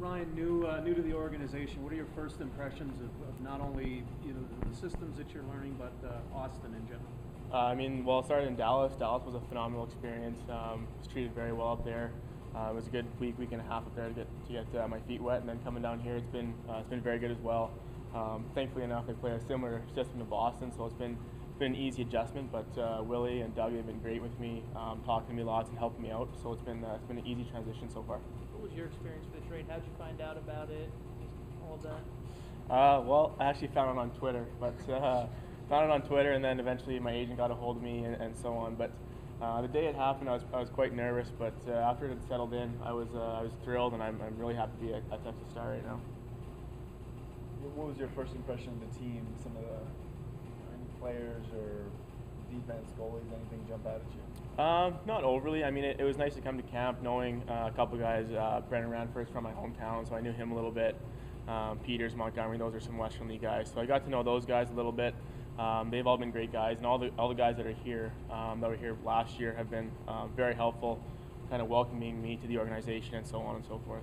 Ryan, new to the organization. What are your first impressions of not only the systems that you're learning, but Austin in general? Well, I started in Dallas. Dallas was a phenomenal experience. Was treated very well up there. It was a good week and a half up there to get my feet wet, and then coming down here, it's been very good as well. Thankfully enough, they play a similar system to Boston, so it's been an easy adjustment. But Willie and Doug have been great with me, talking to me lots and helping me out. So it's been an easy transition so far. What was your experience for the trade? How did you find out about it? All of that. Well, I actually found it on Twitter, but found it on Twitter, and then eventually my agent got a hold of me and so on. But the day it happened, I was quite nervous, but after it had settled in, I was thrilled, and I'm really happy to be at Texas Star right now. What was your first impression of the team? Some of the any players or defense, goalies, anything jump out at you? Not overly. I mean, it was nice to come to camp knowing a couple guys. Brendan Ranford's from my hometown, so I knew him a little bit. Peters, Montgomery, those are some Western League guys. So I got to know those guys a little bit. They've all been great guys, and all the guys that are here, that were here last year, have been very helpful, kind of welcoming me to the organization and so on and so forth.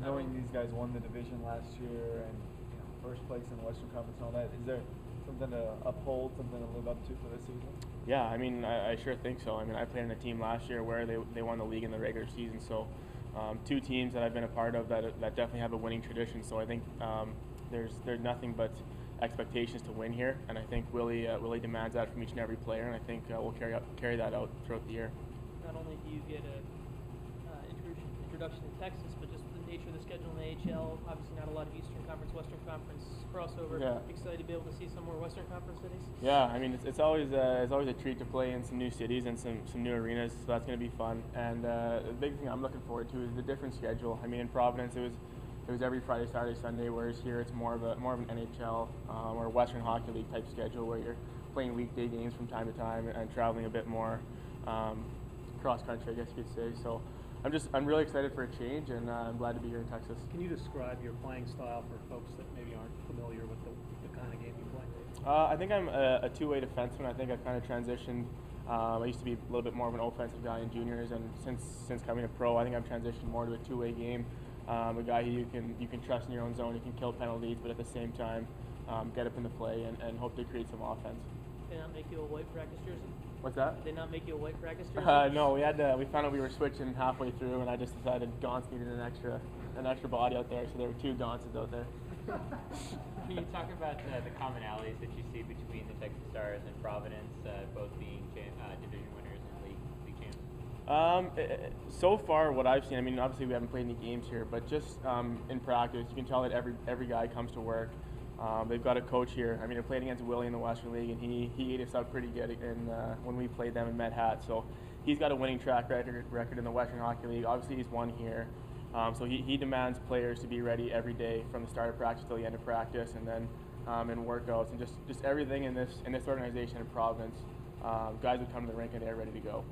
Knowing these guys won the division last year and first place in the Western Conference and all that, is there something to uphold, something to live up to for this season? Yeah, I mean, I sure think so. I mean, I played in a team last year where they won the league in the regular season, so two teams that I've been a part of that definitely have a winning tradition. So I think there's nothing but expectations to win here, and I think Willie demands that from each and every player, and I think we'll carry that out throughout the year. Not only do you get a introduction to Texas, but just the nature of the schedule in the AHL. Obviously, not a lot of Eastern Conference, Western Conference crossover. Yeah. Excited to be able to see some more Western Conference cities. Yeah, I mean it's always a treat to play in some new cities and some new arenas, so that's going to be fun. And the big thing I'm looking forward to is the different schedule. I mean, in Providence it was every Friday, Saturday, Sunday, whereas here it's more of an NHL or Western Hockey League type schedule where you're playing weekday games from time to time and traveling a bit more cross country, I guess you could say. So I'm really excited for a change, and I'm glad to be here in Texas. Can you describe your playing style for folks that maybe aren't familiar with the kind of game you play? I think I'm a two-way defenseman. I think I've kind of transitioned. I used to be a little bit more of an offensive guy in juniors, and since coming to pro, I think I've transitioned more to a two-way game. A guy who you can trust in your own zone. You can kill penalties, but at the same time, get up in the play and hope to create some offense. Did they not make you a white practice jersey? What's that? Did they not make you a white practice jersey? No, we found out we were switching halfway through, and I just decided Gaunce needed an extra body out there, so there were two Gaunces out there. Can you talk about the commonalities that you see between the Texas Stars and Providence, both being division winners and league champs? So far, what I've seen, I mean, obviously we haven't played any games here, but just in practice, you can tell that every guy comes to work. They've got a coach here. I mean, I played against Willie in the Western League, and he ate us up pretty good when we played them in Met Hat. So he's got a winning track record in the Western Hockey League. Obviously, he's won here. So he demands players to be ready every day from the start of practice till the end of practice, and then in workouts and just everything in this organization in Providence. Guys would come to the rink and they're ready to go.